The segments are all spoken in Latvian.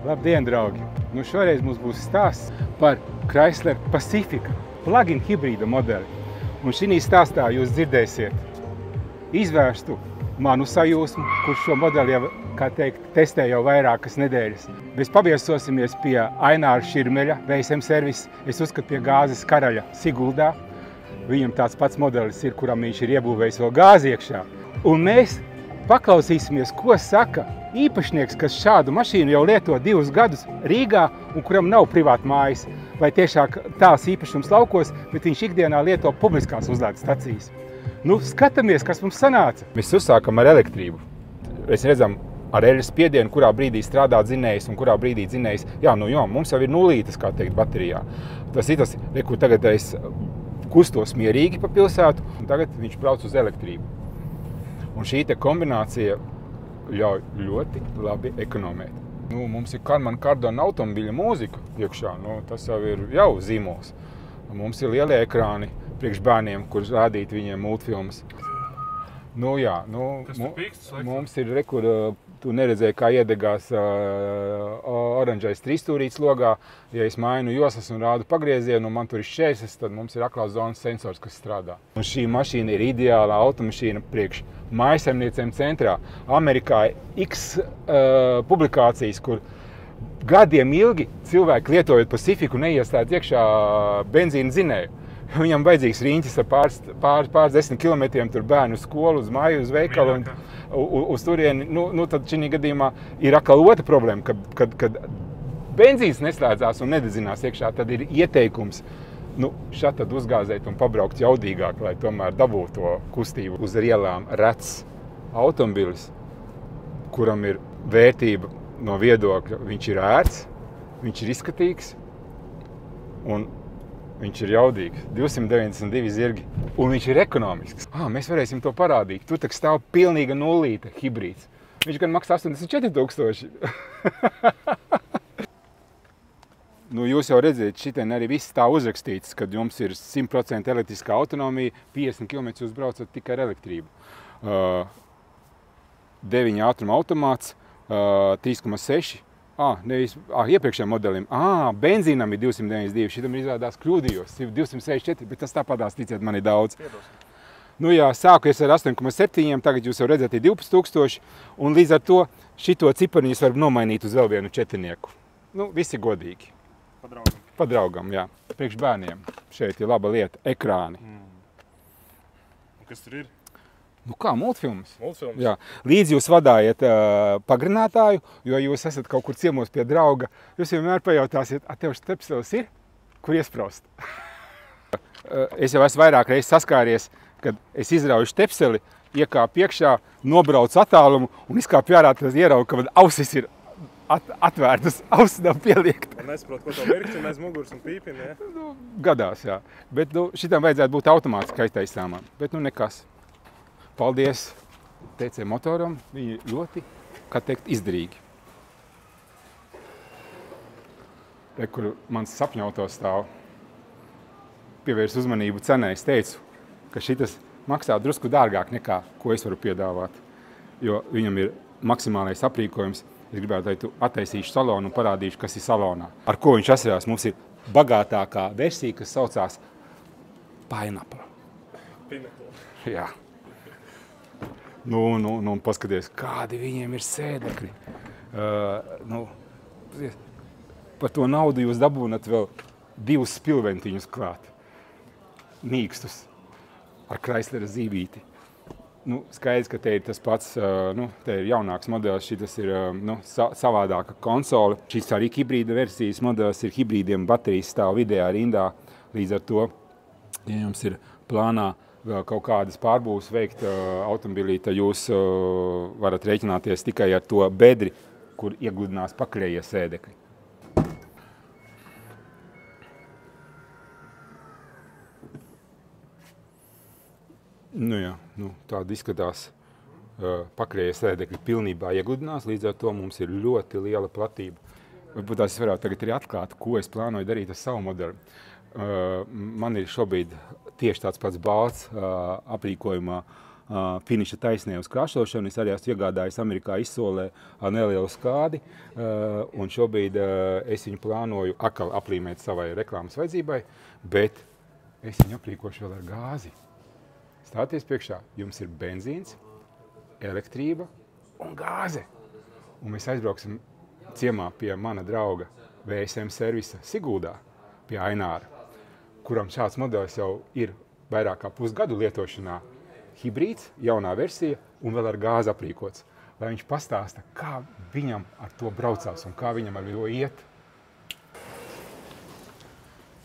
Labdien, draugi! Nu šoreiz mums būs stāsts par Chrysler Pacifica plug-in hibrīda modeli. Un šī stāstā jūs dzirdēsiet izvērstu manu sajūsmu, kurš šo modeli jau, kā teikt, testē jau vairākas nedēļas. Mēs paviesosimies pie Aināra Širmeļa, VSM servis, es uzskatu pie gāzes karaļa Siguldā. Viņam tāds pats modelis ir, kuram viņš ir iebūvējis vēl gāzi iekšā. Un mēs paklausīsimies, ko saka īpašnieks, kas šādu mašīnu jau lieto 2 gadus Rīgā un kuram nav privāta mājas. Vai tiešām tās īpašums laukos, bet viņš ikdienā lieto publiskās uzlādes stacijas. Nu, skatāmies, kas mums sanāca. Mēs uzsākam ar elektrību. Mēs redzam ar eļas spiedienu, kurā brīdī strādā dzinējs un kurā brīdī dzinējs. Jā, nu jo, mums jau ir nulītes, kā teikt, baterijā. Tas ir tas, kur tagad es kustos mierīgi pa pilsētu, un tagad viņš brauc uz elektrību. Un šī te kombinācija ļauj ļoti labi ekonomēt. Nu, mums ir Karman Kardona automobiļa mūzika iekšā, nu, tas jau ir zīmols. Mums ir lielie ekrāni priekš bērniem, kur rādīt viņiem multfilmas. Nu jā, nu, mums ir rekur, tu neredzēji, kā iedegās oranžais trīsstūrīts logā. Ja es mainu joslas un rādu pagriezienu, un man tur ir šķērslis, tad mums ir aklās zonas sensors, kas strādā. Un šī mašīna ir ideālā automašīna priekš mājasemniecēm centrā. Amerikā X publikācijas, kur gadiem ilgi cilvēki lietojot Pacifiku neieslēdz iekšā benzīna dzinēju. Viņam vajadzīgs riņķis ar pāris 10 kilometriem, tur bērnu skolu, uz māju, uz veikalu un uz turieni. Nu, tad šī gadījumā ir atkal otra problēma, kad benzīns neslēdzās un nededzinās iekšā, tad ir ieteikums šad tad uzgāzēt un pabraukt jaudīgāk, lai tomēr dabūtu to kustību. Uz ielām rets automobilis, kuram ir vērtība no viedokļa, viņš ir ērts, viņš ir izskatīgs un viņš ir jaudīgs, 292 zirgi, un viņš ir ekonomisks. Mēs varēsim to parādīt. Tur tak stāv pilnīga nulīte hibrīds. Viņš gan maksā 84 000. Nu, jūs jau redzēt, šitien arī viss tā uzrakstīts, kad jums ir 100% elektriskā autonomija, 50 km jūs braucat tikai ar elektrību. 9 ātruma automāts, 3,6. Nevis iepriekšējiem modelim. Benzīnam ir 292, šitam izrādās kļūdījos, 264, bet tas tāpatās, ticiet, man ir daudz. Nu jā, sākuies ar 8,7, tagad jūs jau redzat, ir 12 000, un līdz ar to šito cipariņu jūs varat nomainīt uz vēl vienu četrnieku. Nu, visi godīgi. Pa draugam, jā. Priekš bērniem. Šeit ir laba lieta, ekrāni. Un kas tur ir? Nu kā, multfilmas. Multfilmas? Jā. Līdz jūs vadājat pagrinātāju, jo jūs esat kaut kur ciemos pie drauga, jūs vienmēr pajautāsiet, tev stepselis ir? Kur iespraust? Es jau esmu vairāk reizes saskāries, kad es izrauju stepseli, iekāpu iekšā, nobraucu attālumu un izkāpu ārā, tad ieraugu, ka ausis ir atvērtas, ausis nav pieliekta. Un nesaprot, ko to mirkķi aiz muguras un pīpina, ja? Nu, gadās, jā. Bet šitam vajadzētu būt automātiski aiztaisāmam. Bet nekas. Paldies TC motoram, viņi ļoti, kā teikt, izdarīgi. Te, kur mans sapņu auto stāv, pievērs uzmanību cenai, es teicu, ka šitas maksā drusku dārgāk nekā, ko es varu piedāvāt, jo viņam ir maksimālais aprīkojums. Es gribētu, lai tu attaisīšu salonu un parādīšu, kas ir salonā. Ar ko viņš atcerās, mums ir bagātākā versija, kas saucās Pineapple. Pineapple. Jā. Nu, paskaties, kādi viņiem ir sēdekļi. Par to naudu jūs dabūnat vēl 2 spilventiņus klāt. Mīkstus. Ar Chryslera zīvīti. Skaidrs, ka te ir tas pats, te ir jaunāks modelis, šitas ir savādāka konsole. Šis arī hibrīda versijas modelis ir hibrīdiem baterijas stāv vidējā rindā. Līdz ar to, ja jums ir plānā vēl kaut kādas pārbūves veikt automobilī, tad jūs varat rēķināties tikai ar to bedri, kur iegludinās pakrējie sēdekļi. Nu jā, tāda izskatās pakrējie sēdekļi pilnībā iegludinās, līdz ar to mums ir ļoti liela platība. Varbūt es varētu tagad arī atklāt, ko es plānoju darīt ar savu modeli. Man ir šobrīd tieši tāds pats balts aprīkojumā finiša taisnē uz krāšošanu. Es arī esmu iegādājis Amerikā izsolē ar nelielu skādi, un šobrīd es viņu plānoju atkal aplīmēt savai reklāmas vajadzībai, bet es viņu aprīkošu vēl ar gāzi. Stāties priekšā, jums ir benzīns, elektrība un gāze. Un mēs aizbrauksim ciemā pie mana drauga VSM servisa Siguldā, pie Aināra, kuram šāds modelis jau ir vairāk kā pusgadu lietošanā. Hibrīds, jaunā versija un vēl ar gāzi aprīkots. Lai viņš pastāsta, kā viņam ar to braucās un kā viņam ar to iet.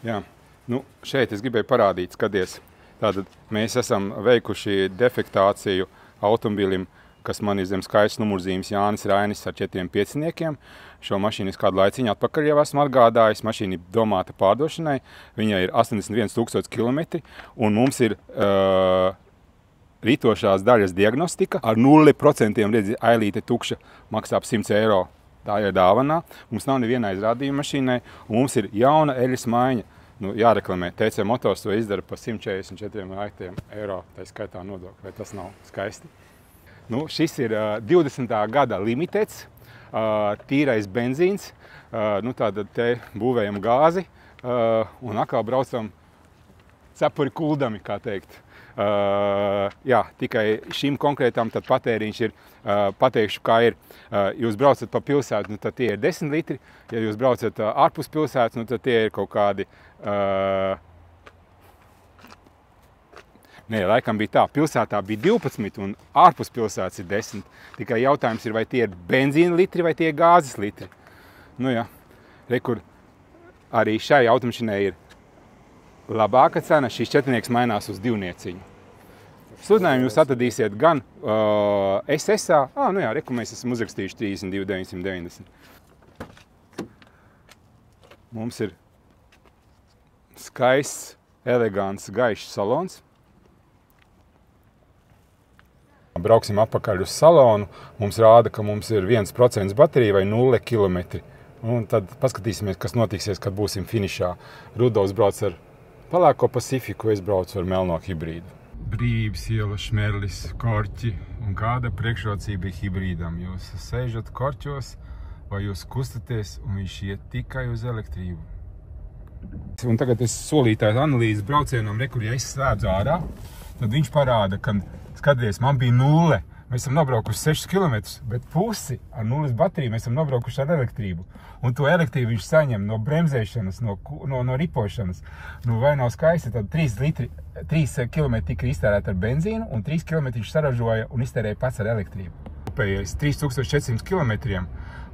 Jā, nu šeit es gribēju parādīt, skaties. Tātad mēs esam veikuši defektāciju automobilim, kas man ir zem skaistas numurzīmes Jānis Rainis ar 4 pieciniekiem. Šo mašīnu es kādu laiciņu atpakaļ jau esmu atgādājis. Mašīna ir domāta pārdošanai. Viņai ir 81 000 kilometri, un mums ir rītošās daļas diagnostika. Ar 0% redzi, ailīte tukša maksā ap 100 eiro. Tā ir dāvanā. Mums nav nevienā izrādījuma mašīnai, un mums ir jauna eļas maiņa. Nu, jāreklamē. TC Motors to izdara par 144 eiro, tā skaitā nodokļu. Vai tas nav skaisti? Nu, šis ir 20. gada limitēts, tīrais benzīns. Nu, tātad te būvējam gāzi un atkal braucam cepuri kuldami, kā teikt. Jā, tikai šim konkrētam tad patēriņš ir, pateikšu, kā ir. Jūs braucat pa pilsētu, nu, tad tie ir 10 litri. Ja jūs braucat ārpus pilsētas, nu, tad tie ir kaut kādi... Nē, laikam bija tā. Pilsētā bija 12 un ārpus pilsētas ir 10. Tikai jautājums ir, vai tie ir benzīna litri vai tie ir gāzes litri. Nu jā, rekur arī šai automašīnai ir labāka cena. Šis četrnieks mainās uz divnieciņu. Sludinājumu jūs atradīsiet gan SSA. Nu jā, reku mēs esam uzrakstījuši 32 990. Mums ir skaists, elegants, gaišs salons. Brauksim atpakaļ uz salonu. Mums rāda, ka mums ir 1% baterija vai 0 kilometri. Un tad paskatīsimies, kas notiksies, kad būsim finišā. Rudolfs brauc ar pelēko Pacifiku, es braucu ar melno hibrīdu. Brīvības iela, Šmerlis, korķi. Un kāda priekšrocība ir hibrīdam? Jūs sēžat korķos vai jūs kustaties un viņš iet tikai uz elektrību. Un tagad es solītāju analīzes braucienam, rekur, ja es slēdzu ārā, tad viņš parāda, ka, skaties, man bija 0. Mēs esam nobraukuši 6 km, bet pusi ar 0 bateriju mēs esam nobraukuši ar elektrību. Un to elektrību viņš saņem no bremzēšanas, no ripošanas. Nu, vai nav skaisti, tad 3 km tika iztērēt ar benzīnu un 3 km viņš saražoja un iztērēja pats ar elektrību. Pēc 3400 km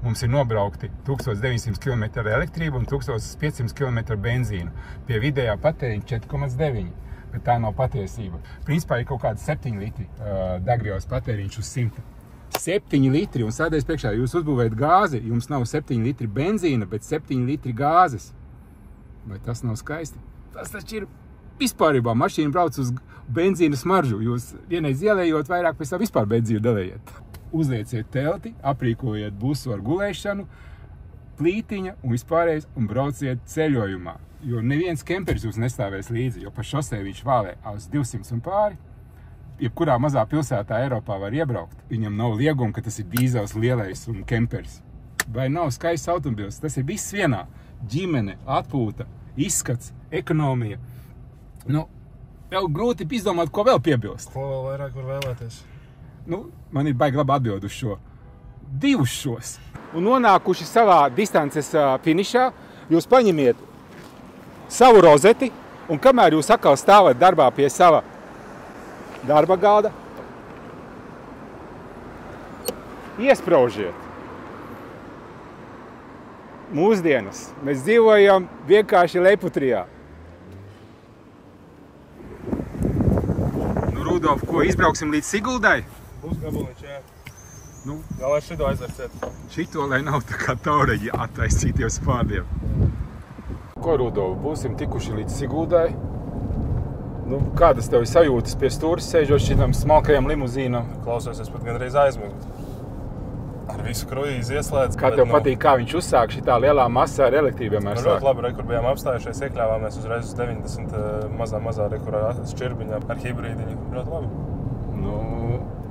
mums ir nobraukti 1900 km ar elektrību un 1500 km ar benzīnu. Pie vidējā patēriņa 4,9. Bet tā nav patiesība. Principā ir kaut kāds 7 litri degvielas patēriņš uz 100. 7 litri, un sēdēs priekšā, jūs uzbūvējat gāzi, jums nav 7 litri benzīna, bet 7 litri gāzes. Vai tas nav skaisti? Tas taču ir vispārībā. Mašīna brauc uz benzīna smaržu. Jūs vienreiz ielējot vairāk, pēc tam vispār benzīnu dalējiet. Uzlieciet telti, aprīkojiet busu ar gulēšanu, plītiņa un vispārējais un brauciet ceļojumā. Jo neviens kemperis jūs nestāvēs līdzi, jo pa šosei viņš vālē uz 200 un pāri. Jebkurā mazā pilsētā Eiropā var iebraukt. Viņam nav lieguma, ka tas ir dīzels lielais un kemperis. Vai nav skaists automobils? Tas ir viss vienā. Ģimene, atpūta, izskats, ekonomija. Nu, vēl grūti izdomāt, ko vēl piebilst. Ko vēl vairāk var vēlēties? Nu, man ir baigi laba atbild uz šo. 2 šos. Un nonākuši savā distances finišā, jūs paņemiet savu rozeti, un kamēr jūs atkal stāvat darbā pie sava darba galda, iespraužiet. Mūsdienas mēs dzīvojam vienkārši Leiputrijā. Nu, Rudolf, ko, izbrauksim līdz Siguldai? Būs gabaliņš, jā. Nu, Jā, lai šito aizvērciet. šito, lai nav tā kā taureģi attaisītiem spārdiem. Ko, Rudolf, būsim tikuši līdz Siguldai. Nu, kādas tev ir sajūtas pie stūras, sēžot šitam smalkajam limuzīnam? Klausos, es pat gandrīz aizmigu. Ar visu kruīzi ieslēdz. Kā tev patīk, kā viņš uzsāk šitā lielā masā ar elektrību vienmēr sāk? Ļoti labi, kur bijām apstājušies, iekļāvāmies uzreiz uz 90 mazā rekurā šķirbiņā ar hibrīdiņu. Ļoti labi. Nu,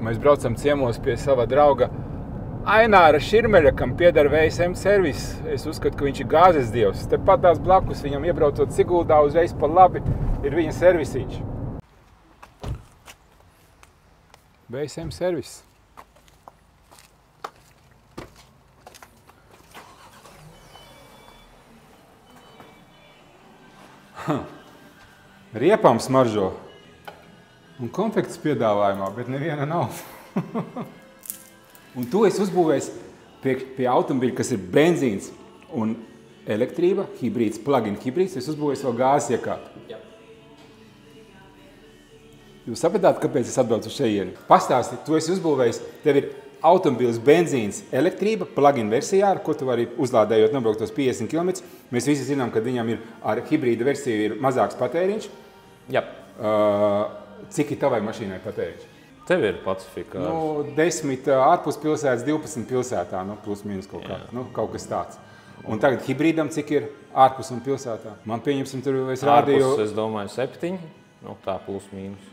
Mēs braucam ciemos pie sava drauga Aināra Širmeļa, kam pieder VSM servis. Es uzskatu, ka viņš ir gāzes dievs. Tepat tās blakus viņam iebraucot Siguldā uzreiz pa labi ir viņa servisīņš. VSM servis. Riepām smaržo un konfekts piedāvājumā, bet neviena nav. Un to es uzbūvēju pie automobiļa, kas ir benzīns un elektrība, hibrīds, plug-in hibrīds, es uzbūvēju vēl gāzes iekārtu. Jā. Jūs sapratāt, kāpēc es atbraucu uz šejieni? Pastāsti, tu esi uzbūvējis, tev ir automobils, benzīns, elektrība, plug-in versijā, ar ko tu vari uzlādējot, nobraukt tos 50 km. Mēs visi zinām, ka viņam ir ar hibrīda versiju ir mazāks patēriņš. Jā. Cik ir tavai mašīnai patēriņš? Tev ir Pacifica. 10 ārpus pilsētas, 12 pilsētā, plus mīnus kaut kā, kaut kas tāds. Un tagad hibrīdam cik ir ārpus un pilsētā? Man pieņemsim, tur es rādīju... Ārpus, es domāju, 7, tā plus mīnus.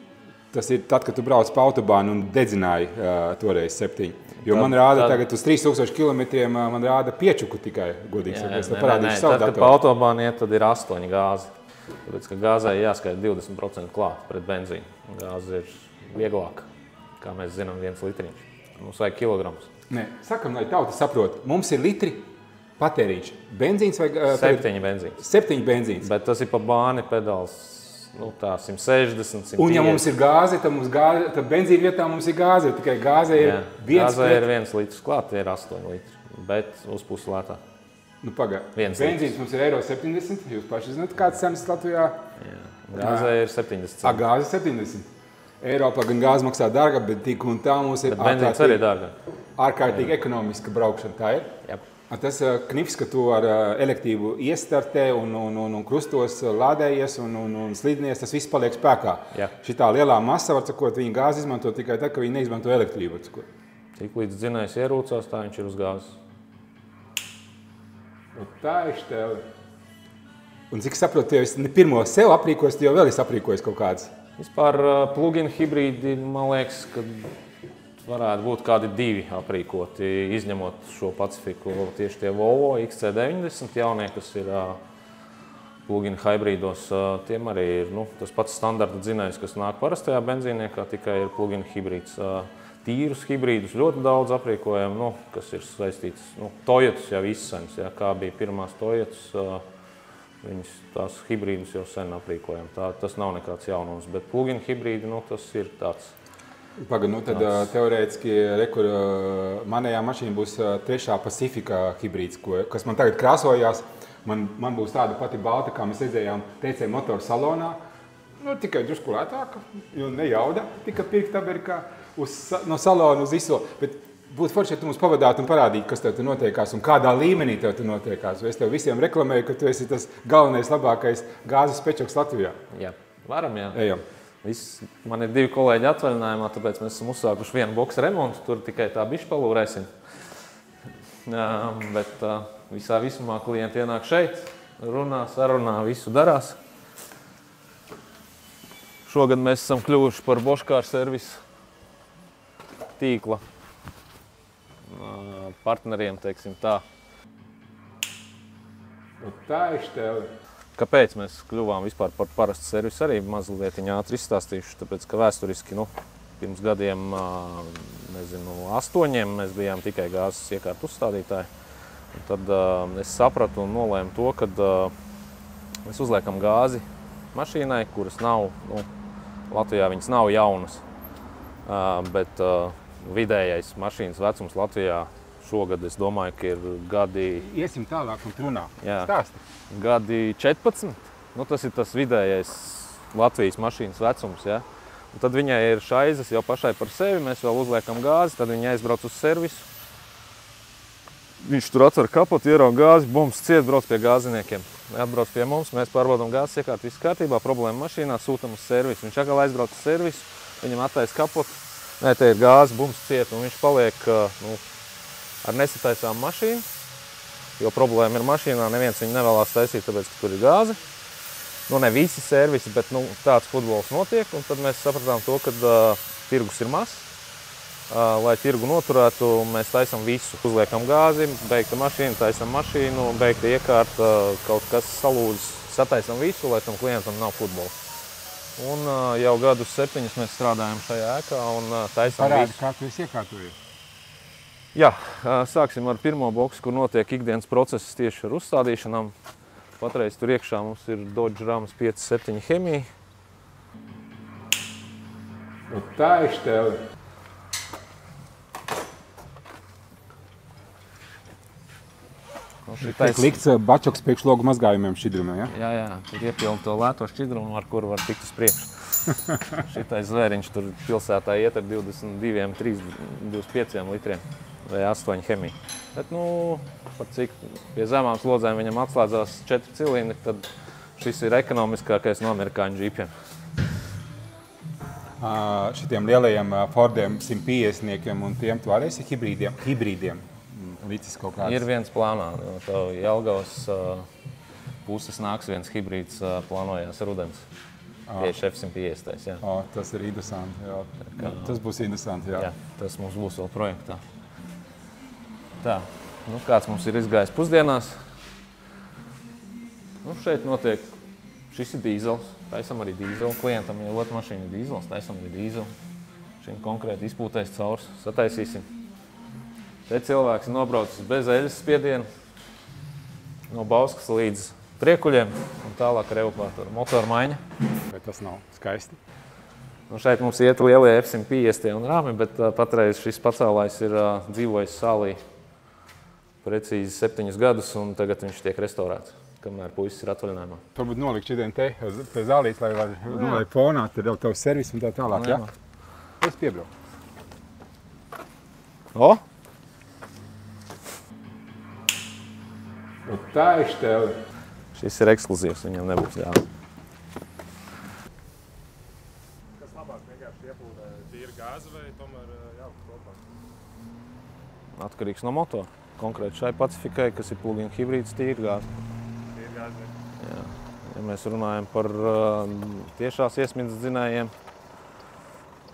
Tas ir tad, kad tu brauc pa autobānu un dedzināji toreiz 7. Jo man rāda tagad uz 3000 kilometriem, man rāda piečuku tikai, godīgi sakot. Tad, kad pa autobānu iet, tad ir 8 gāzi. Tāpēc, ka gāzai jāskaita 20% klāt pret benzīnu. Gāze ir vieglāka, kā mēs zinām, 1 litriņš. Mums vajag kilograms. Nē, sakam, lai tauta saprot, mums ir litri patēriņš. Benzīns vai... 7 benzīns. 7 benzīns. Bet tas ir pa bāni pedāls. Tā 160, 150. Un ja mums ir gāze, tad benzīna vietā mums ir gāze. Tikai gāze ir 1 Gāze ir 1 litrs klāt, ir 8 litri. Bet uz pusi lētāk. Benzīns mums ir €70. Jūs paši zināt, kāds cenas Latvijā? Jā. Gāze ir 70. Gāze 70. Eiropā gan gāze maksā dārga, bet tik un tā mums ir benzīns arī dārga. Ārkārtīgi ekonomiska braukšana. Tā ir? Jā. Tas knifs, ka tu ar elektrību iestartē un krustos lādējies un slidinies, tas viss paliek spēkā. Jā. Šitā lielā masa, var sakot, viņa gāzi izmanto tikai tad, ka viņa neizmanto elektrību. Tik līdz dzinējs ierūcās, tā viņš ir uz gāzes. Tā ir štēle. Un cik saprotu, ja es ne pirmo sev aprīkojos, jau vēl es aprīkojos kaut kādas? Vispār plug-in hibrīdi, man liekas, ka varētu būt kādi 2 aprīkoti, izņemot šo Pacifiku. Tieši tie Volvo XC90 jaunie, kas ir plug-in hibrīdos, tiem arī ir tas pats standarta dzinējs, kas nāk parastajā benzīniekā, tikai ir plug-in hibrīds. Tīrus hibrīdus ļoti daudz aprīkojam, kas ir saistīts. Toyotas jau izsenis, kā bija pirmās Toyotas, viņas tās hibrīdus jau sen aprīkojam. Tas nav nekāds jaunums, bet plug-in hibrīdi, tas ir tāds. Pagad, tad teorētiski manējā mašīna būs 3. Pacifica hibrīds, kas man tagad krāsojās. Man būs tāda pati balta, kā mēs redzējām TC motoru salonā. Tikai drusku lētāka, jo nejauda tika pirkt Amerikā no salona uz ISO. Bet būtu forši, ja tu mums pavadātu un parādītu, kas tev tur notiekās un kādā līmenī tev tur notiekās. Es tev visiem reklamēju, ka tu esi tas galvenais, labākais gāzes pečoks Latvijā. Jā, varam, jā. Ejam. Man ir 2 kolēģi atvaļinājumā, tāpēc mēs esam uzsākuši vienu boksu remontu, tur tikai tā bišķi palūrēsim. Bet visā visumā klienti ienāk šeit, runā, sarunā, visu darās. Šogad mēs esam kļuvuši par Boškār servisu tīkla partneriem, teiksim tā. Tā ir štēle. Kāpēc mēs kļuvām vispār par parastu servisu, arī mazliet ātri izstāstīšu, tāpēc, ka vēsturiski, pirms gadiem, 8 mēs bijām tikai gāzes iekārtu uzstādītāji. Un tad es sapratu un nolēmu to, ka mēs uzliekam gāzi mašīnai, kuras nav, Latvijā viņas nav jaunas, bet vidējais mašīnas vecums Latvijā šogad, es domāju, ka ir gadi... Iesim tālāk un runā. Stāsti. Gadi 14. Tas ir tas vidējais Latvijas mašīnas vecums. Ja? Un tad viņai ir šaizes jau pašai par sevi, mēs vēl uzliekam gāzi, tad viņa aizbrauc uz servisu. Viņš tur atver kapotu, ierauga gāzi, bums, ciet, brauc pie gāziniekiem. Atbrauc pie mums, mēs pārbaudām gāzes iekārtu, viss kārtībā, problēma mašīnā, sūtam uz servisu. Viņš atkal aizbrauc uz servisu, viņam attaisa kapotu, nē, te ir gāzi, bums, ciet, un viņš paliek ar nesataisām mašīnu, jo problēma ir mašīnā, neviens viņu nevēlās taisīt, tāpēc, ka tur ir gāze. Ne visi servisi, bet tāds futbols notiek, un tad mēs sapratām to, ka tirgus ir mazs, lai tirgu noturētu, mēs taisam visu. Uzliekam gāzi, beigta mašīna, taisam mašīnu, beigta iekārta, kaut kas salūdz, sataisam visu, lai tam klientam nav futbola. Un jau gadus 7 mēs strādājam šajā ēkā un taisam Parādi, visu. kā tu esi iekārtojies? Jā, sāksim ar pirmo boksu, kur notiek ikdienas procesas tieši ar uzstādīšanām. Patreiz tur iekšā mums ir Dodge Ram 5.7 Hemi. Tā ir štēle. Tiek likts bačoks priekšlogu mazgājumiem šķidrumā, ja? Jā, tur iepilda to lēto šķidrumu, ar kuru var tikt uz priekšu. Šitais zvēriņš tur pilsētā iet ar 22, 3, 25 litriem vai 8 Hemi. Bet, pat cik pie zemām slodzēm viņam atslēdzās 4 cilindri, tad šis ir ekonomiskākais no amerikāņu džīpiem. Šitiem lielajiem Fordiem 150-niekiem un tiem tu arī esi hibrīdiem licis kaut kāds? Ir viens plānā. No Jelgavas puses nāks viens hibrīds plānojās rudens. Tieši F-150, jā. Tas ir interesanti, jā. Tas būs interesanti, jā. Jā, tas mums būs vēl projektā. Tā, kāds mums ir izgājis pusdienās. Šeit notiek, šis ir dīzels, taisam arī dīzeli. Klientam jau otra mašīna ir dīzels, taisam arī dīzeli. Šim konkrēti izpūtais caurs, sataisīsim. Te cilvēks ir nobraucis bez eļas spiediena, no Bauskas līdz Priekuļiem un tālāk ar evakuātoru motoru maiņa. Bet tas nav skaisti. Šeit mums iet lielie F-150 un rāmi, bet patreiz šis pacēlājs ir dzīvojis salī precīzi 7 gadus un tagad viņš tiek restaurēts, kamēr puisis ir atvaļinājumā. Varbūt nolikt šodien te pie zālītes, lai var nolikt fonā, tad jau tavs servis un tā tālāk, jā? Es piebraucu. Tā ir štēle. Šis ir ekskluzīvs, viņam nebūs gāzi. Kas labāk vienkārši iepūtē tīra gāze vai tomēr jauka kopā? Atkarīgs no motora. Konkrēti šai Pacifikai, kas ir plug-in hibrīds, tīra gāze. Tīra gāze, Jā. Ja mēs runājam par tiešās iesmidzes dzinējiem,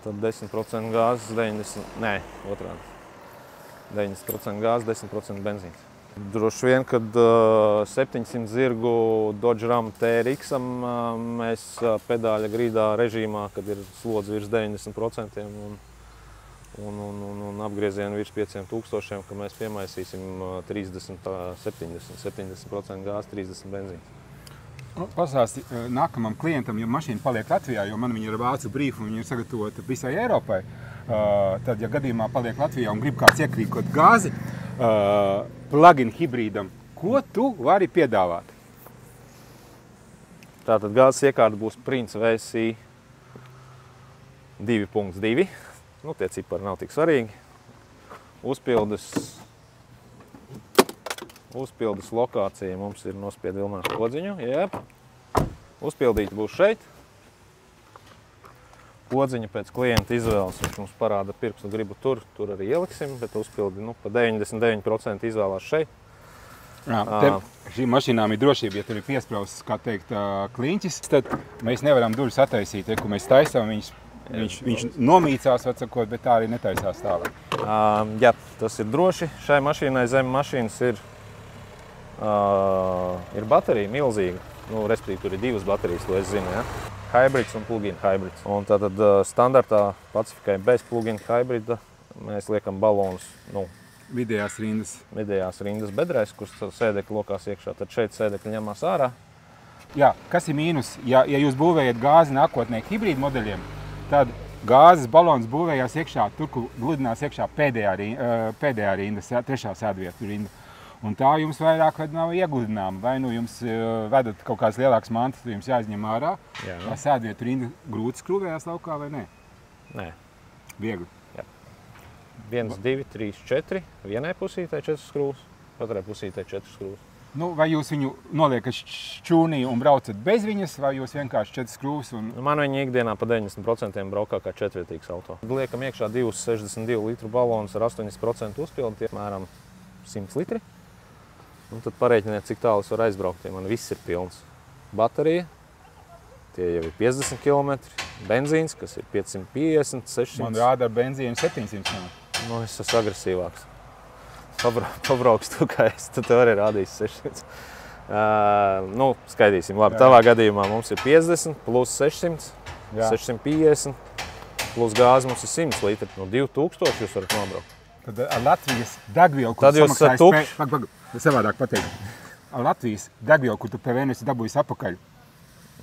tad 10% gāzes, 90% gāzes, 10% benzīns. Droši vien, kad 700 zirgu Dodge Ram TRX-am mēs pedāļa grīdā režīmā, kad ir slodze virs 90% un apgriezieni virs 5000, ka mēs piemaisīsim 70% gāzes, 30% benzīns. Pastāsti nākamam klientam, ja mašīna paliek Latvijā, jo man viņa ir vācu brīfu un viņa ir sagatavota visai Eiropai, tad, ja gadījumā paliek Latvijā un grib kāds iekrīkot gāzi, plug-in hibrīdam, ko tu vari piedāvāt? Tātad gāzes iekārta būs Prince VSI 2.2. Tie cipari nav tik svarīgi. Uzpildes lokācija mums ir nospied Vilmās podziņu. Uzpildīti būs šeit. Podziņa pēc klienta izvēles, viņš mums parāda pirkstu gribu tur arī ieliksim, bet uzpildi pa 99% izvēlās šeit. Šīm mašīnām ir drošība, ja tur ir piesprausts, kā teikt, kliņķis, tad mēs nevaram durvis attaisīt, ja, ko mēs taisām, viņš nomīcās, atsakot, bet tā arī netaisās tālāk. Jā, tas ir droši. Šai mašīnai zem mašīnas ir baterija milzīga. Respektīvi, tur ir 2 baterijas, to es zinu, ja? Hybrids un plug-in hybrids. Un tātad standartā Pacifikai bez plug-in hybrida mēs liekam balonus, Vidējās rindas bedrēs, kuras sēdekļi lokās iekšā, tad šeit sēdekļi ņemās ārā. Jā, kas ir mīnus? Ja jūs būvējat gāzi nākotnē hibrīdu modeļiem, tad gāzes balons būvējās iekšā, tur, kur gludinās iekšā pēdējā rinda, trešā sēdvietu rinda. Un tā jums vairāk nav iegludināma. Vai jums vedat kaut kāds lielāks mantas, tad jums jāizņem ārā. Vai sēdvietu rinda grūti skrūvējās laukā vai nē? Nē. Viegli? Jā. 1, 2, 3, 4. Vienai pusītē 4 skrūvas, otrai pusītē 4 skrūvas. Vai jūs viņu noliekat šķūnī un braucat bez viņas, vai jūs vienkārši 4 skrūvas? Man viņa ikdienā pa 90% braukā kā 4-vietīgs auto. Liekam iekšā 262 litru balonus ar 80% uzpildi, apmēram 100 litri. Un tad pareiķiniet, cik tālu es varu aizbraukt, ja man viss ir pilns. Baterija, tie jau ir 50 km. benzīns, kas ir 550, 600. Man rāda ar benzīnu 700. Nu, es esmu agresīvāks. Pabrauks tu, kā es, tad tev arī rādīs 600. Nu, skaidīsim. Labi, tavā gadījumā mums ir 50 plus 600, 650, plus gāzi mums ir 100 litri. No 2000 jūs varat nobraukt. Tad ar Latvijas degvielu, kur Tad jūs esat tukši. Savādāk pateikt. Ar Latvijas degvielu, kur tu PVN esi dabūjis apakaļ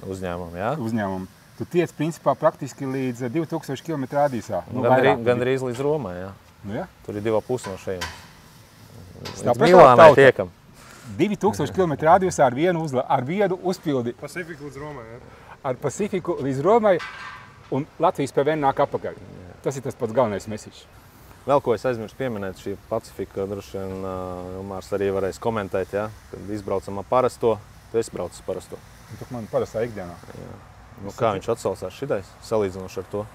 uzņēmumu, tu tiec principā praktiski līdz 2000 km rādīsā. Nu, Gandrīz līdz Romai, jā. Nu, jā. Tur ir 2,5 no šeit. Līdz Milānai tiekam. 2000 km rādījusā ar vienu uzpildi. Pacifiku līdz Romai, jā. Ar Pacifiku līdz Romai un Latvijas PVN nāk apakaļ. Tas ir tas pats galvenais mesiķis. Vēl ko es aizmirstu pieminēt, šī Pacifika droši vien Ilmārs arī varēs komentēt, ja? Kad izbraucam ar parasto, tu esi braucis parasto. Tu man parastā ikdienā. Jā. Nu, kā viņš atsaucās šitais, salīdzinoši ar to?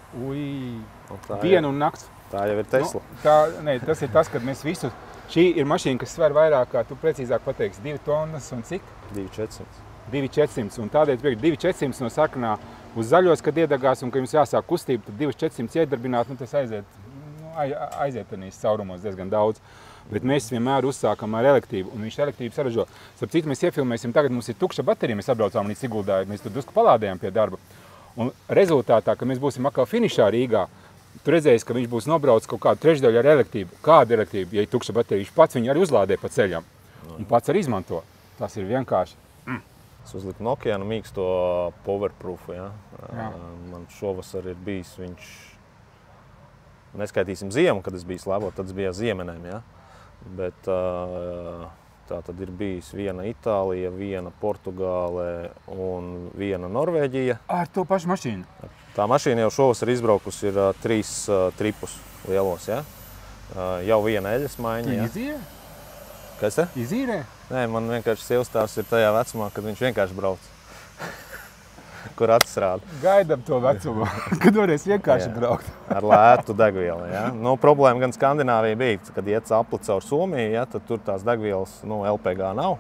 Dienu un nakts. Tā jau ir Tesla. Nu, tas ir tas, kad mēs visu... Šī ir mašīna, kas sver vairāk, kā tu precīzāk pateiksi, 2 tonnas un cik? 2,400. 2,400. Un tādēļ priekš 2,400 no sarkanā uz zaļos, kad iedegās un ka jums jāsāk kustība, tad 2,400 iedarbināt, nu tas aiziet tenīs caurumos diezgan daudz. Bet mēs vienmēr uzsākam ar elektrību, un viņš elektrību saražo. Starp citu, mēs iefilmēsim, tagad mums ir tukša baterija, mēs atbraucām līdz Siguldai, mēs tur drusku palādējām pie darba. Un rezultātā, ka mēs būsim atkal finišā Rīgā, tu redzēsi, ka viņš būs nobraucis kaut kādu trešdaļu ar elektrību. Kāda elektrība? Ja ir tukša baterija, viņš pats viņu arī uzlādē pa ceļam. Un pats arī izmanto. Tas ir vienkārši. Es uzliku Nokia mīksto powerproofu, ja? Man šovasar ir bijis viņš, neskaitīsim ziemu, kad es biju slēbot, tad es biju ziemenēm, ja? Bet tā tad ir bijis viena Itālija, viena Portugāle un viena Norvēģija. Ar to pašu mašīnu? Tā mašīna jau šovasar izbraukusi ir 3 tripus lielos, ja? Jau viena eļas maiņa, ja? Izīrē? Kas te? Izīrē? Nē, man vienkārši sievstāvs ir tajā vecumā, kad viņš vienkārši brauc. Kur acis rāda. Gaidam to vecumu, kad varēs vienkārši braukt. Ar lētu degvielu, ja? Nu, problēma gan Skandināvija bija, kad iet apli caur Somiju, ja, tad tur tās degvielas, nu, LPG nav.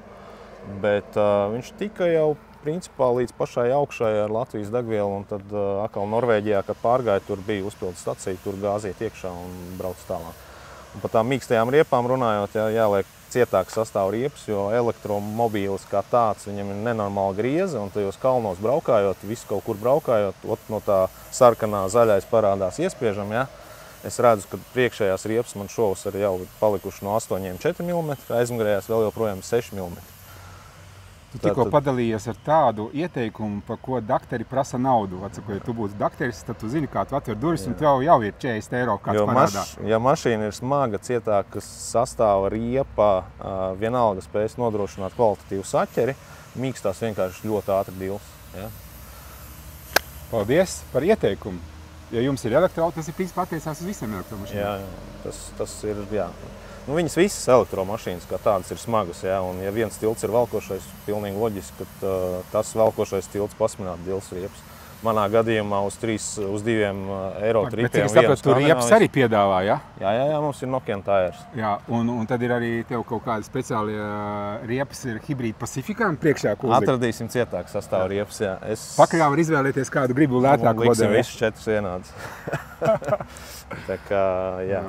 Bet viņš tika jau principā līdz pašai augšai ar Latvijas degvielu, un tad atkal Norvēģijā, kad pārgāja, tur bija uzpildes stacija, tur gāziet iekšā un brauc tālāk. Un par tām mīkstajām riepām runājot, jāliek cietāk sastāv riepas, jo elektromobīlis kā tāds, viņam ir nenormāli grieze, un tajos kalnos braukājot, visu kaut kur braukājot, no tā sarkanā zaļais parādās iespiežam, ja? Es redzu, ka priekšējās riepas man šovasar jau palikuši no 8,4 mm, aizmugurējās vēl joprojām 6 mm. Tu tikko padalījies ar tādu ieteikumu, par ko dakteri prasa naudu. Atsako, ja tu būtu dakteris, tad tu zini, kā tu atver durvis, un tev jau ir 40 eiro kāds parādā. Ja mašīna ir smaga, cietāka sastāva riepa, vienalga spējas nodrošināt kvalitatīvu saķeri, mīkstās vienkārši ļoti ātri dils. Ja? Paldies par ieteikumu. Ja jums ir elektroauto, tas ir principā attiecās uz visiem elektromašīnām. Jā, tas ir, jā. Nu, viņas visas elektromašīnas kā tādas ir smagas, ja? Un ja viens tilts ir velkošais, pilnīgi loģiski, ka tas velkošais tilts pasmināt dils riepas. Manā gadījumā uz 2 eiro tripiem. Bet, cik es sapratu, tur riepas arī piedāvā, ja? Jā, mums ir Nokian Tires. Jā, un tad ir arī tev kaut kādi speciāli riepas ir hibrīda Pacifikām priekšā, ko uzlikt? Atradīsim cietāk sastāvu riepas, jā. Pakaļā var izvēlēties kādu gribu lētāku modeli. Liksim visus 4 vienādus. Tā kā, jā.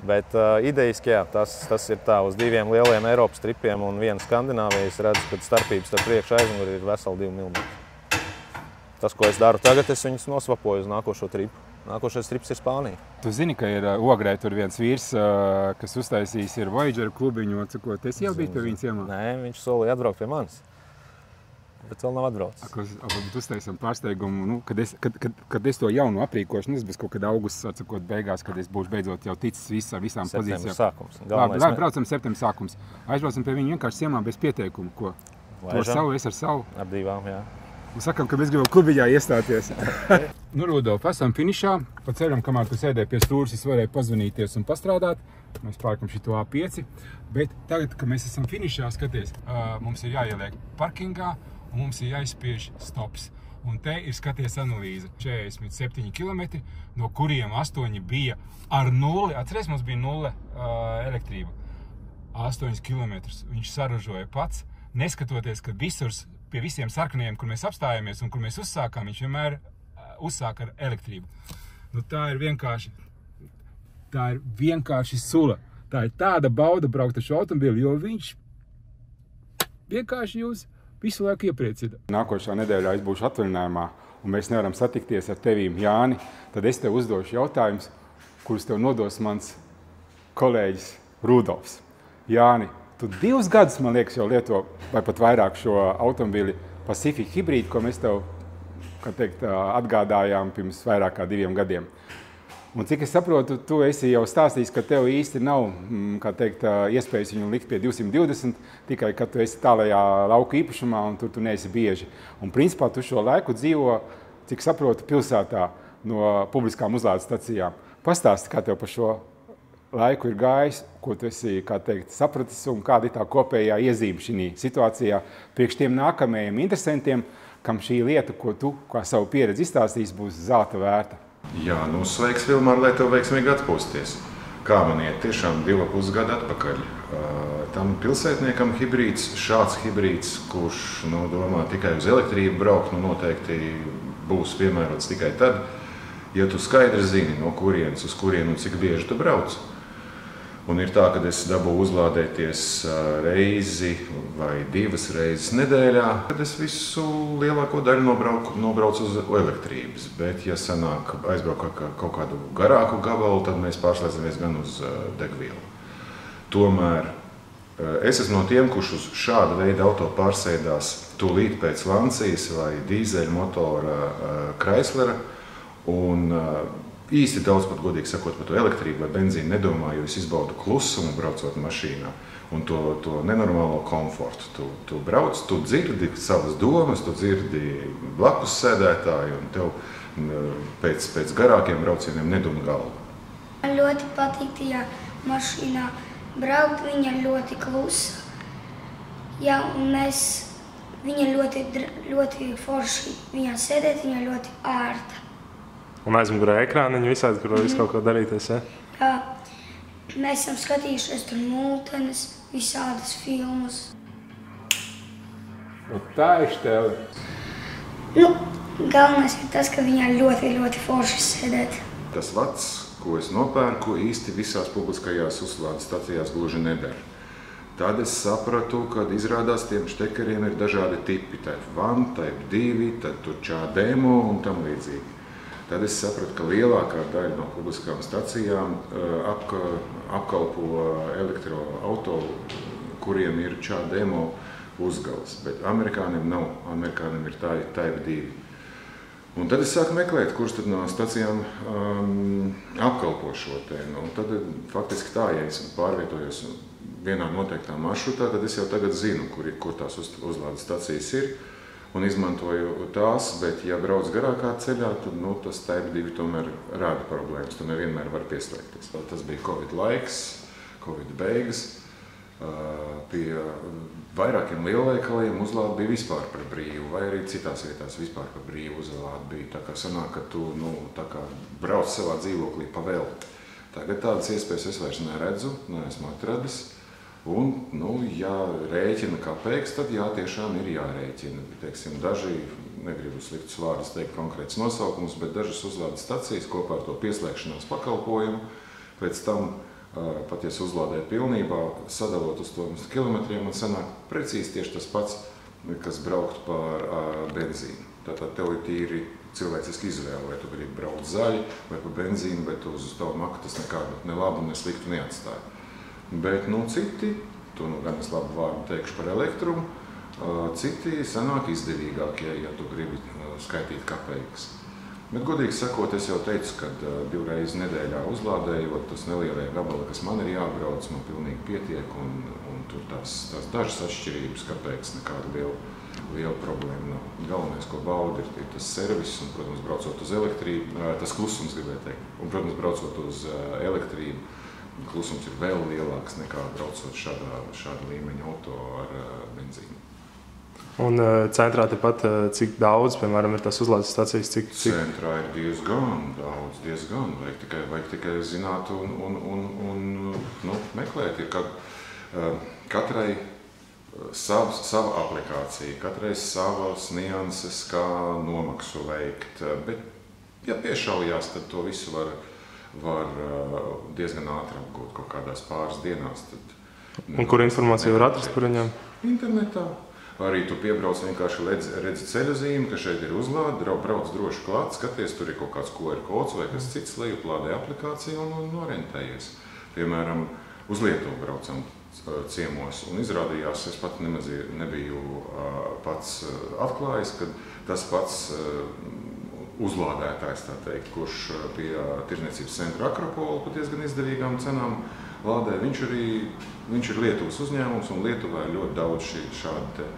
Bet idejiski, jā, tas ir tā uz 2 lieliem Eiropas tripiem un vienu Skandināvijas redzu, kad starpības starp priekšu aizmuguri ir veseli 2 mm. Tas, ko es daru tagad, es viņus nosvapoju uz nākošo tripu. Nākošais trips ir Spānija. Tu zini, ka ir Ogrē tur viens vīrs, kas uztaisījis ir Voyager klubiņu, cikot es jau biju pie viņa ciemā? Nē, viņš solīja atbraukt pie manis. Bet vēl nav atbraucis. Varbūt uztaisam pārsteigumu, nu, kad es to jaunu aprīkošu, nu, tas būs kaut kad augusts, atsakot beigās, kad es būšu beidzot jau ticis ar visām pozīcijām. Septembris sākums. Labi, braucam septembris sākums. Aizbraucam pie viņa vienkārši ciemā bez pieteikumu, ko? Tu ar savu, es ar savu. Ar 2, jā. Un sakam, ka mēs gribam klubiņā iestāties. Nu, Rudolf, esam finišā. Pa ceļam, kamēr tu sēdēji pie stūras, es varēju pazvanīties un pastrādāt. Mēs pārkam šito A5. Bet tagad, kad mēs esam finišā, skaties, mums ir jāieliek parkingā un mums ir jāizspiež stops. Un te ir, skaties, analīze. 47 km, no kuriem 8 bija ar 0. Atceries, mums bija 0 elektrība. 8 km viņš saražoja pats, neskatoties, ka visur pie visiem sarkanajiem, kur mēs apstājāmies un kur mēs uzsākām, viņš vienmēr uzsāk ar elektrību. Nu, tā ir vienkārši sula. Tā ir tāda bauda braukt ar šo automobili, jo viņš vienkārši jūs visu laiku iepriecina. Nākošā nedēļā es būšu atvaļinājumā, un mēs nevaram satikties ar tevīm, Jāni. Tad es tev uzdošu jautājumus, kurus tev nodos mans kolēģis Rudolfs. Jāni, tu 2 gadus, man liekas, jau lieto, vai pat vairāk šo automobili Pacific Hybrid, ko mēs tev, kā teikt, atgādājām pirms vairāk kā 2 gadiem. Un cik es saprotu, tu esi jau stāstījis, ka tev īsti nav, kā teikt, iespējas viņu likt pie 220, tikai, ka tu esi tālajā lauka īpašumā un tur tu neesi bieži. Un principā tu šo laiku dzīvo, cik saprotu, pilsētā no publiskām uzlādes stacijām. Pastāsti, kā tev par šo laiku ir gājis, ko tu esi, kā teikt, sapratis un kāda ir tā kopējā iezīme šī situācijā priekš tiem nākamajiem interesantiem, kam šī lieta, ko tu, kā savu pieredzi izstāstīs, būs zelta vērta. Jā, nu sveiks, Vilmār, lai tev veiksmīgi atpūsties. Kā man iet, tiešām 2,5 gadu atpakaļ. Tam pilsētniekam šāds hibrīds, kurš domā tikai uz elektrību braukt, noteikti būs piemērots tikai tad, ja tu skaidri zini, no kurienes uz kurienu un cik bieži tu brauc. Un ir tā, ka es dabūju uzlādēties reizi vai 2 reizes nedēļā, kad es visu lielāko daļu nobraucu uz elektrības. Bet, ja sanāk aizbraukt kaut kādu garāku gabalu, tad mēs pārslēdzamies gan uz degvielu. Tomēr es esmu no tiem, kurš uz šāda veida auto pārsēdās tūlīt pēc Lancijas vai dīzeļa motora Chryslera. Un īsti daudz, pat godīgi sakot, par to elektrību vai benzīnu nedomāju, jo es izbaudu klusumu braucot mašīnā un to nenormālo komfortu. Tu brauc, tu dzirdi savas domas, tu dzirdi blakus sēdētāju un tev pēc garākiem braucieniem nedum galva. Man ļoti patīk tajā mašīnā braukt, viņa ļoti klusa. Jā, un viņa ļoti forši viņā sēdēt, viņa ļoti ērta. Un aizmugurē ekrāniņu visādi, kur var visu kaut ko darīties, ja? Jā, mēs esam skatījušies tur multenes, visādas filmas. Un tā ir štēle. Galvenais ir tas, ka viņā ļoti forši sēdēt. Tas vats, ko es nopērku, īsti visās publiskajās uzlādes stacijās gluži nedara. Tad es sapratu, ka izrādās tiem štekeriem ir dažādi tipi. Type 1, Type 2, tad tur čādēmo un tam līdzīgi. Tad es sapratu, ka lielākā daļa no publiskām stacijām apkalpo elektroauto, kuriem ir čādēmo uzgals. Bet amerikānim nav, amerikānim ir Type 2. Un tad es sāku meklēt, kurš tad no stacijām apkalpo šo te. Tad faktiski tā, ja es pārvietojos vienā noteiktā maršrutā, tad es jau tagad zinu, kur tās uzlādes stacijas ir. Un izmantoju tās, bet ja brauc garākā ceļā, tad tas Type 2 tomēr rāda problēmas. Tu nevienmēr var pieslēgties. Tas bija Covid laiks, Covid beigas. Pie vairākiem lielveikaliem uzlāde bija vispār par brīvu, vai arī citās vietās vispār par brīvu uzlāde bija. Tā kā sanāk, ka tu brauc savā dzīvoklī pa velti. Tagad tādas iespējas es vairs neredzu, neesmu atradis. Un, ja rēķina kāpēc, tad jā, tiešām ir jārēķina. Teiksim, daži, negribu sliktus vārdus teikt konkrēts nosaukums, bet dažas uzlādes stacijas kopā ar to pieslēgšanās pakalpojumu, pēc tam, pat ja uzlādē pilnībā, sadalot uz 100 kilometriem, man sanāk precīzi tieši tas pats, kas braukt par benzīnu. Tātad tev ir tīri cilvēciski izvēle, vai tu gribi braukt zaļi vai pa benzīnu, bet uz tavu maku tas nekādu ne labu, ne sliktu neatstāja. Bet citi, to gan es labu vārdu teikšu par elektrumu, citi sanāk izdevīgākie, ja tu gribi skaitīt kapeikas. Bet, godīgi sakot, es jau teicu, ka 2 reizes nedēļā uzlādējot, tas nelielajā gabalā, kas man ir jābrauc, man pilnīgi pietiek, un tur tās dažas atšķirības, kapeikas nekāda liela problēma nav. Galvenais, ko bauda, ir tas servis, un, protams, braucot uz elektrību, tas klusums, gribēju teikt, un, protams, braucot uz elektrību, klusums ir vēl lielāks nekā braucot šāda līmeņa auto ar benzīnu. Un centrā tepat cik daudz, piemēram, ir tas uzlādes stacijas? Centrā ir diezgan daudz, diezgan. Vajag tikai zināt un meklēt. Ir katrai sava aplikācija, katrai savas nianses, kā nomaksu veikt. Bet Ja piešaujās, tad to visu var diezgan ātri apgūt kaut kādās pāris dienās. Un kur informāciju var atrast par viņiem? Internetā. Arī tu piebrauc vienkārši redzi ceļu zīmi, ka šeit ir uzlāde, brauc droši klāt, skaties, tur ir kaut kāds QR kods vai kas cits, lejuplādē aplikāciju un orientējies. Piemēram, uz Lietuvu braucam ciemos un izrādījās, es pat nebiju pats atklājis, ka tas pats uzlādētājs, tā teikt, kurš pie tirdzniecības centra Akropola pat diezgan izdevīgām cenām lādē, viņš ir Lietuvas uzņēmums un Lietuvā ir ļoti daudz šādi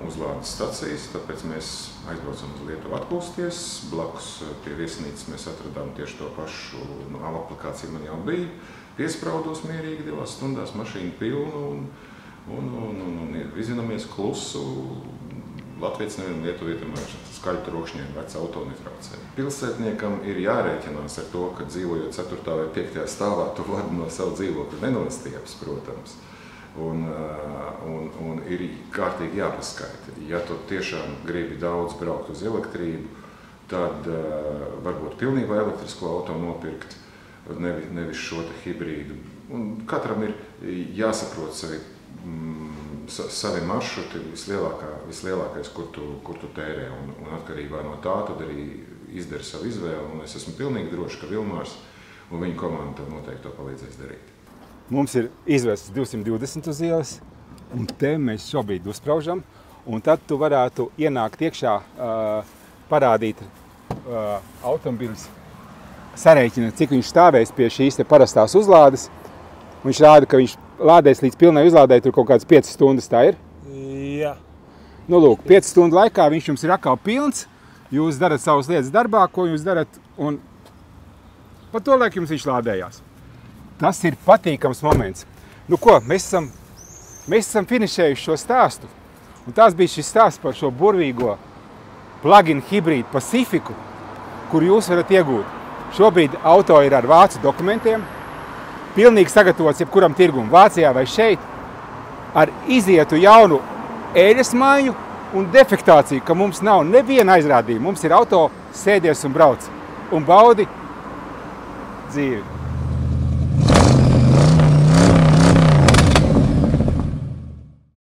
uzlādes stacijas, tāpēc mēs aizbraucam uz Lietuvu atpūsties. Blakus pie viesnīcas mēs atradām tieši to pašu aplikāciju, man jau bija. Piespraudos mierīgi 2 stundās, mašīnu pilnu un izvinamies klusu. Latvijas nevienam lietuvietam ar skaļu trokšņiem vec auto netraucē. Pilsētniekam ir jārēķinās ar to, ka dzīvojot 4. vai 5. stāvā, tu vadi no savu dzīvokli nenostieps, protams. Un ir kārtīgi jāpaskaita. Ja tu tiešām gribi daudz braukt uz elektrību, tad varbūt pilnībā elektrisko auto nopirkt, nevis šo te hibrīdu. Un katram ir jāsaprot savi maršruti vislielākais, kur tu tērē. Un atkarībā no tā tad arī izdari savu izvēli. Un es esmu pilnīgi droši, ka Vilmārs un viņa komanda tev noteikti to palīdzēs darīt. Mums ir izvests 220 uz ielas, un te mēs šobrīd uzspraužam, un tad tu varētu ienākt iekšā, parādīt automobiļus, sarēķina, cik viņš stāvēs pie šīs te parastās uzlādes. Viņš rāda, ka viņš lādēs līdz pilnai uzlādē, tur kaut kādas 5 stundas, tā ir? Jā. Nu, lūk, 5 stundu laikā viņš jums ir atkal pilns, jūs darat savas lietas darbā, ko jūs darat, un pa to laiku jums viņš lādējās. Tas ir patīkams moments. Nu ko, mēs esam finišējuši šo stāstu. Un tās bija šis stāsts par šo burvīgo plug-in hibrīdu Pacifiku, kur jūs varat iegūt. Šobrīd auto ir ar vācu dokumentiem, pilnīgi sagatavots jebkuram tirgum Vācijā vai šeit, ar izietu jaunu eļas maiņu un defektāciju, ka mums nav neviena aizrādījuma. Mums ir auto, sēdies un brauc un baudi dzīvi.